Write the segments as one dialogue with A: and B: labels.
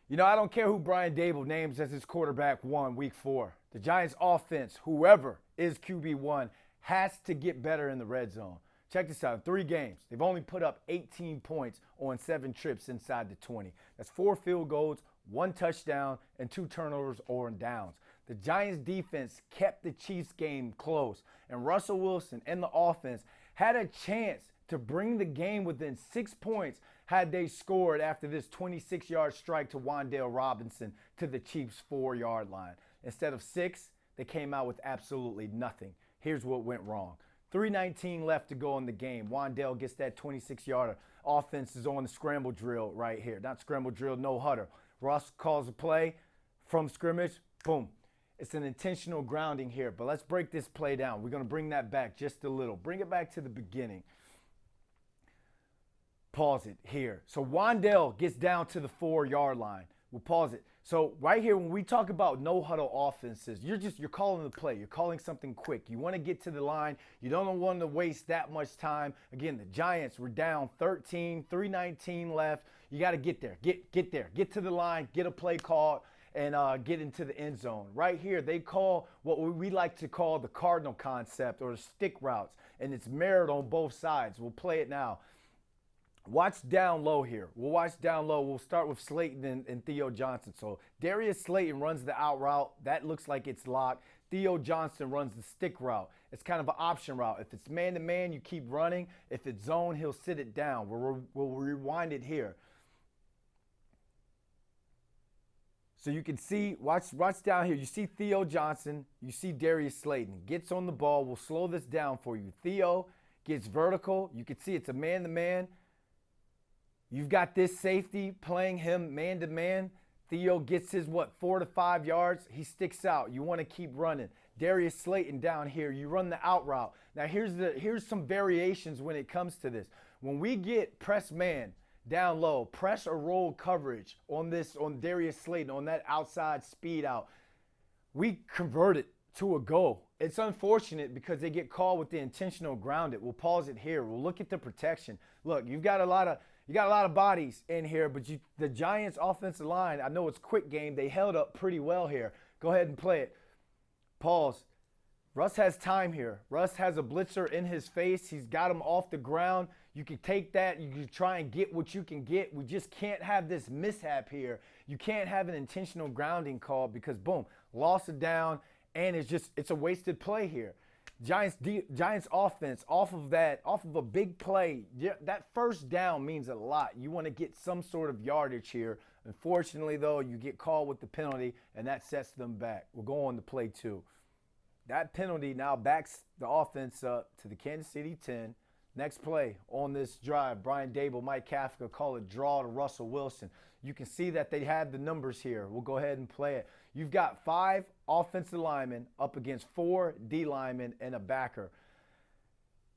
A: You know, I don't care who Brian Dable names as his quarterback one week 4. The Giants offense, whoever is QB1, has to get better in the red zone. Check this out. In 3 games, they've only put up 18 points on 7 trips inside the 20. That's 4 field goals, 1 touchdown, and 2 turnovers or downs. The Giants defense kept the Chiefs game close, and Russell Wilson and the offense had a chance to bring the game within 6 points had they scored after this 26-yard strike to Wan'dale Robinson to the Chiefs' 4-yard line. Instead of 6, they came out with absolutely nothing. Here's what went wrong. 3:19 left to go in the game. Wan'dale gets that 26-yarder. Offense is on the scramble drill right here. Not scramble drill, no huddle. Russ calls a play from scrimmage. Boom. It's an intentional grounding here. But let's break this play down. We're going to bring that back just a little. Bring it back to the beginning. Pause it here. So Wan'dale gets down to the 4-yard line. We'll pause it. So right here, when we talk about no huddle offenses, you're calling the play. You're calling something quick. You want to get to the line. You don't want to waste that much time. Again, the Giants were down 13, 3:19 left. You got to get there. Get there. Get to the line. Get a play called and get into the end zone. Right here, they call what we like to call the cardinal concept or the stick routes, and it's mirrored on both sides. We'll play it now. Watch down low here. We'll watch down low. We'll start with Slayton and Theo Johnson. So Darius Slayton runs the out route. That looks like it's locked. Theo Johnson runs the stick route. It's kind of an option route. If it's man-to-man, you keep running. If it's zone, he'll sit it down. We'll rewind it here. So you can see, watch down here. You see Theo Johnson. You see Darius Slayton. Gets on the ball. We'll slow this down for you. Theo gets vertical. You can see it's a man-to-man. You've got this safety playing him man-to-man. Theo gets his, 4 to 5 yards. He sticks out. You want to keep running. Darius Slayton down here. You run the out route. Now, here's some variations when it comes to this. When we get press man down low, press or roll coverage on Darius Slayton, on that outside speed out, we convert it to a go. It's unfortunate because they get called with the intentional grounded. We'll pause it here. We'll look at the protection. Look, you got a lot of bodies in here, but the Giants' offensive line, I know it's quick game. They held up pretty well here. Go ahead and play it. Pause. Russ has time here. Russ has a blitzer in his face. He's got him off the ground. You can take that. You can try and get what you can get. We just can't have this mishap here. You can't have an intentional grounding call because, boom, loss of down, and it's a wasted play here. Giants offense off of a big play. That first down means a lot. You want to get some sort of yardage here. Unfortunately, though, you get called with the penalty, and that sets them back. We'll go on to play 2. That penalty now backs the offense up to the Kansas City 10. Next play on this drive, Brian Dable, Mike Kafka call it draw to Russell Wilson. You can see that they have the numbers here. We'll go ahead and play it. You've got 5 offensive linemen up against 4 D linemen and a backer.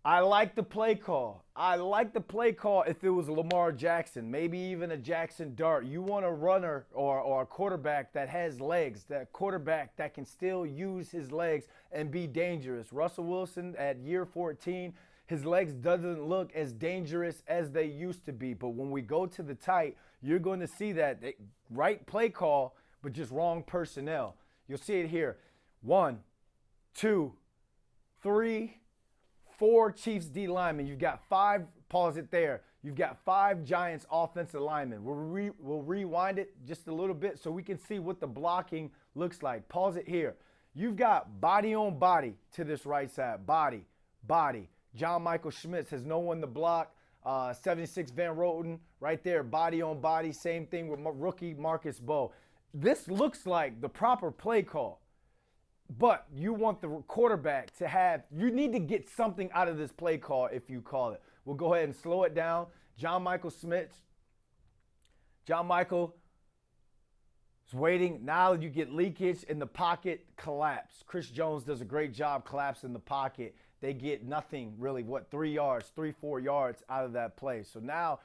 A: I like the play call. I like the play call if it was Lamar Jackson, maybe even a Jackson Dart. You want a runner or a quarterback that has legs, that quarterback that can still use his legs and be dangerous. Russell Wilson at year 14, his legs doesn't look as dangerous as they used to be. But when we go to the tight, you're going to see that right play call, but just wrong personnel. You'll see it here. 1, 2, 3, 4 Chiefs D linemen. You've got 5, pause it there. You've got 5 Giants offensive linemen. We'll rewind it just a little bit so we can see what the blocking looks like. Pause it here. You've got body on body to this right side. Body. John Michael Schmitz has no one to block. 76 Van Roten right there. Body on body. Same thing with rookie Marcus Bowe. This looks like the proper play call. But you want the quarterback to you need to get something out of this play call if you call it. We'll go ahead and slow it down. John Michael Schmitz. John Michael is waiting. Now you get leakage in the pocket, collapse. Chris Jones does a great job collapsing the pocket. They get nothing really, 3 yards, 3-4 yards out of that play. So now,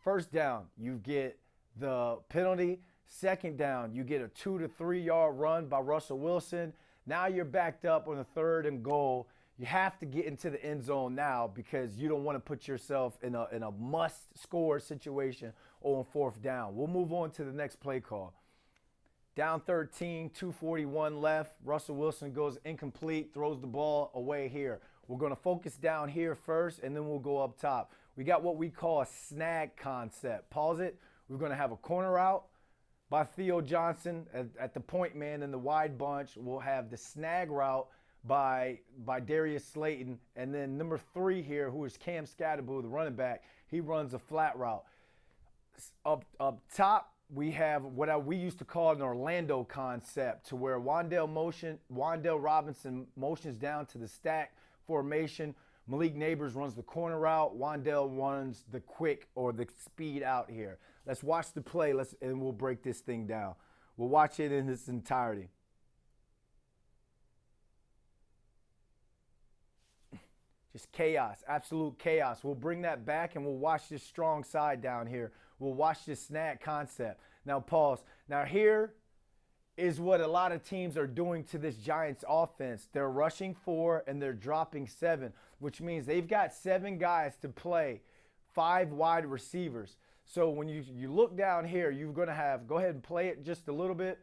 A: first down, you get the penalty. Second down, you get a 2 to 3 yard run by Russell Wilson. Now you're backed up on a 3rd and goal. You have to get into the end zone now because you don't want to put yourself in a must-score situation on 4th down. We'll move on to the next play call. Down 13, 2:41 left. Russell Wilson goes incomplete, throws the ball away here. We're going to focus down here first, and then we'll go up top. We got what we call a snag concept. Pause it. We're going to have a corner route by Theo Johnson at the point man in the wide bunch. We'll have the snag route by Darius Slayton. And then number 3 here, who is Cam Scatterbull, the running back, he runs a flat route. Up top, we have what we used to call an Orlando concept, to where wan'dale Robinson motions down to the stack formation. Malik Neighbors runs the corner route. Wan'dale runs the quick or the speed out here. Let's watch the play, and we'll break this thing down. We'll watch it in its entirety. Just chaos, absolute chaos. We'll bring that back, and we'll watch this strong side down here. We'll watch this snag concept. Now, pause. Now, here is what a lot of teams are doing to this Giants offense. They're rushing 4 and they're dropping 7, which means they've got 7 guys to play 5 wide receivers. So when you look down here, you're going to have, go ahead and play it just a little bit.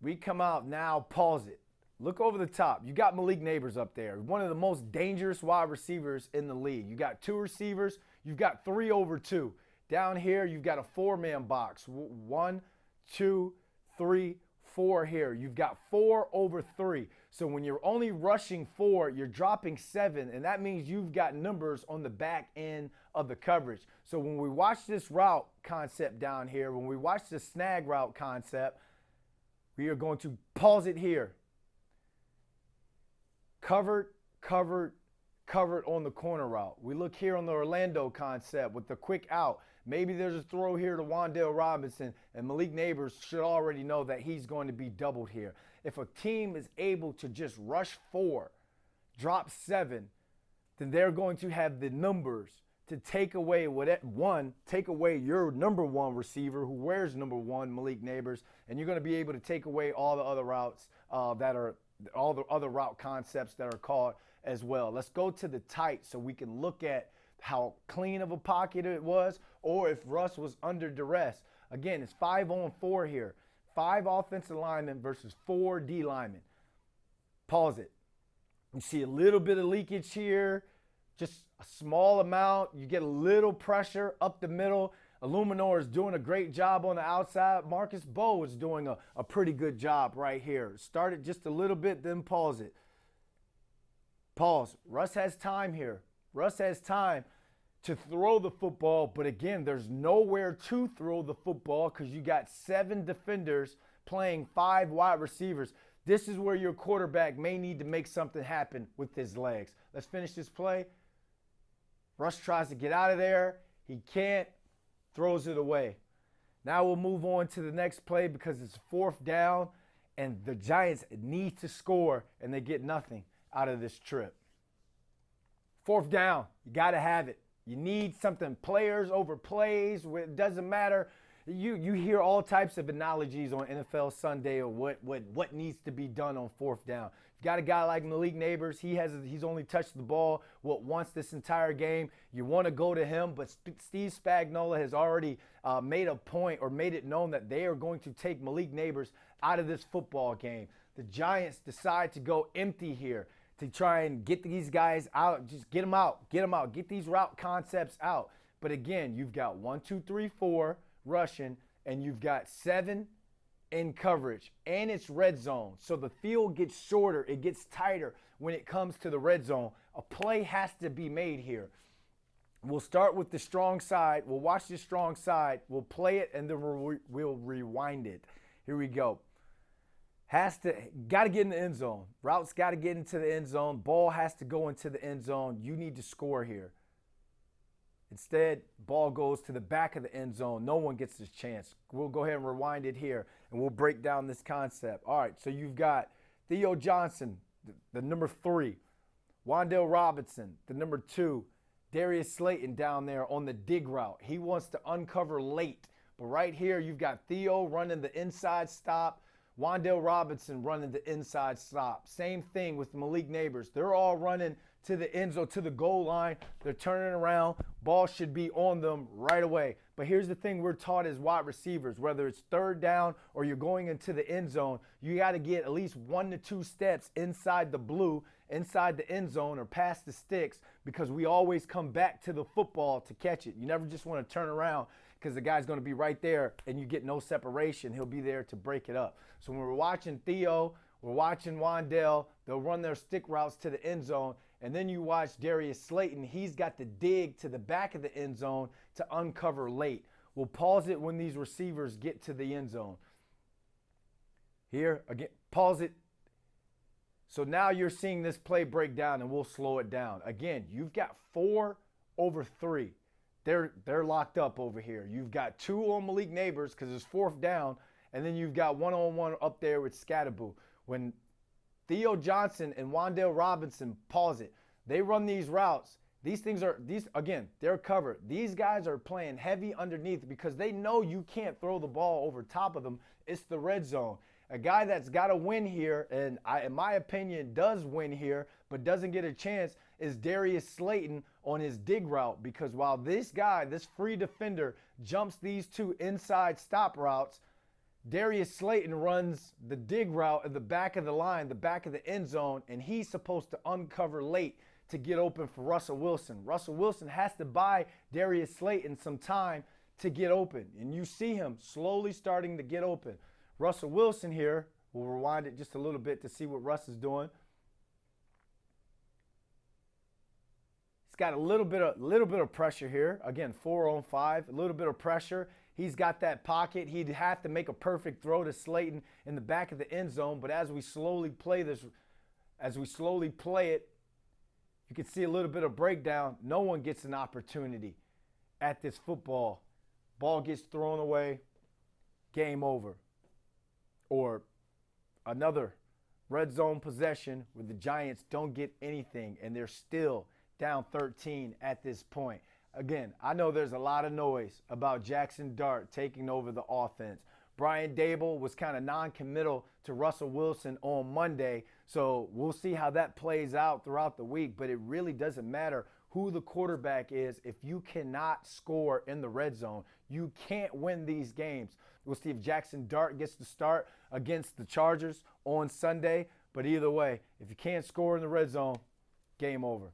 A: We come out now, pause it. Look over the top. You got Malik Neighbors up there, one of the most dangerous wide receivers in the league. You got 2 receivers. You've got 3 over 2. Down here, you've got a 4-man box. 1, 2, 3, 4 here. You've got 4 over 3. So when you're only rushing 4, you're dropping 7, and that means you've got numbers on the back end of the coverage. So when we watch this route concept down here, when we watch the snag route concept, we are going to pause it here. Covered on the corner route. We look here on the Orlando concept with the quick out. Maybe there's a throw here to Wan'dale Robinson, and Malik Neighbors should already know that he's going to be doubled here. If a team is able to just rush 4, drop 7, then they're going to have the numbers to take away take away your number 1 receiver who wears number 1, Malik Neighbors, and you're going to be able to take away all the other routes all the other route concepts that are called as well. Let's go to the tight so we can look at how clean of a pocket it was, or if Russ was under duress. Again, it's 5 on 4 here. 5 offensive linemen versus 4 D linemen. Pause it. You see a little bit of leakage here, just a small amount. You get a little pressure up the middle. Illuminor is doing a great job on the outside. Marcus Bowe is doing a pretty good job right here. Start it just a little bit, then pause it. Pause. Russ has time here. Russ has time to throw the football, but again, there's nowhere to throw the football because you got 7 defenders playing 5 wide receivers. This is where your quarterback may need to make something happen with his legs. Let's finish this play. Russ tries to get out of there. He can't. Throws it away. Now we'll move on to the next play because it's 4th down and the Giants need to score and they get nothing out of this trip. 4th down. You got to have it. You need something. Players over plays. It doesn't matter. You hear all types of analogies on NFL Sunday or what needs to be done on 4th down. You got a guy like Malik Neighbors. He's only touched the ball once this entire game. You want to go to him, but Steve Spagnuolo has already made a point or made it known that they are going to take Malik Neighbors out of this football game. The Giants decide to go empty here to try and get these guys out. Just get them out. Get these route concepts out. But again, you've got 1, 2, 3, 4 rushing, and you've got 7 in coverage, and it's red zone. So the field gets shorter. It gets tighter when it comes to the red zone. A play has to be made here. We'll start with the strong side. We'll watch the strong side. We'll play it, and then we'll rewind it. Here we go. Got to get in the end zone. Routes got to get into the end zone. Ball has to go into the end zone. You need to score here. Instead, ball goes to the back of the end zone. No one gets this chance. We'll go ahead and rewind it here, and we'll break down this concept. All right, so you've got Theo Johnson, the number 3. Wan'dale Robinson, the number 2. Darius Slayton down there on the dig route. He wants to uncover late. But right here, you've got Theo running the inside stop Wan'dale Robinson running the inside stop. Same thing with Malik Neighbors. They're all running to the end zone, to the goal line. They're turning around. Ball should be on them right away. But here's the thing we're taught as wide receivers, whether it's third down or you're going into the end zone, you got to get at least 1 to 2 steps inside the blue, inside the end zone or past the sticks, because we always come back to the football to catch it. You never just want to turn around because the guy's going to be right there and you get no separation. He'll be there to break it up. So when we're watching Theo, we're watching Wan'dale, they'll run their stick routes to the end zone. And then you watch Darius Slayton. He's got the dig to the back of the end zone to uncover late. We'll pause it when these receivers get to the end zone. Here, again, pause it. So now you're seeing this play break down, and we'll slow it down. Again, you've got 4 over 3. They're locked up over here. You've got 2 on Malik Neighbors because it's 4th down, and then you've got 1-on-1 up there with Scatterboo. When Theo Johnson and Wan'dale Robinson pause it, they run these routes. Again, they're covered. These guys are playing heavy underneath because they know you can't throw the ball over top of them. It's the red zone. A guy that's got to win here, and in my opinion does win here, but doesn't get a chance, is Darius Slayton on his dig route, because while this guy, this free defender, jumps these 2 inside stop routes, Darius Slayton runs the dig route at the back of the line, the back of the end zone, and he's supposed to uncover late to get open for Russell Wilson. Russell Wilson has to buy Darius Slayton some time to get open, and you see him slowly starting to get open. Russell Wilson here, we'll rewind it just a little bit to see what Russ is doing. He's got a little bit of pressure here. Again, 4 on 5, a little bit of pressure. He's got that pocket. He'd have to make a perfect throw to Slayton in the back of the end zone. But as we slowly play it, you can see a little bit of breakdown. No one gets an opportunity at this football. Ball gets thrown away. Game over. Or another red zone possession where the Giants don't get anything and they're still down 13 at this point. Again, I know there's a lot of noise about Jackson Dart taking over the offense. Brian Dable was kind of non-committal to Russell Wilson on Monday, so we'll see how that plays out throughout the week, but it really doesn't matter who the quarterback is if you cannot score in the red zone. You can't win these games. We'll see if Jackson Dart gets to start against the Chargers on Sunday, but either way, if you can't score in the red zone, game over.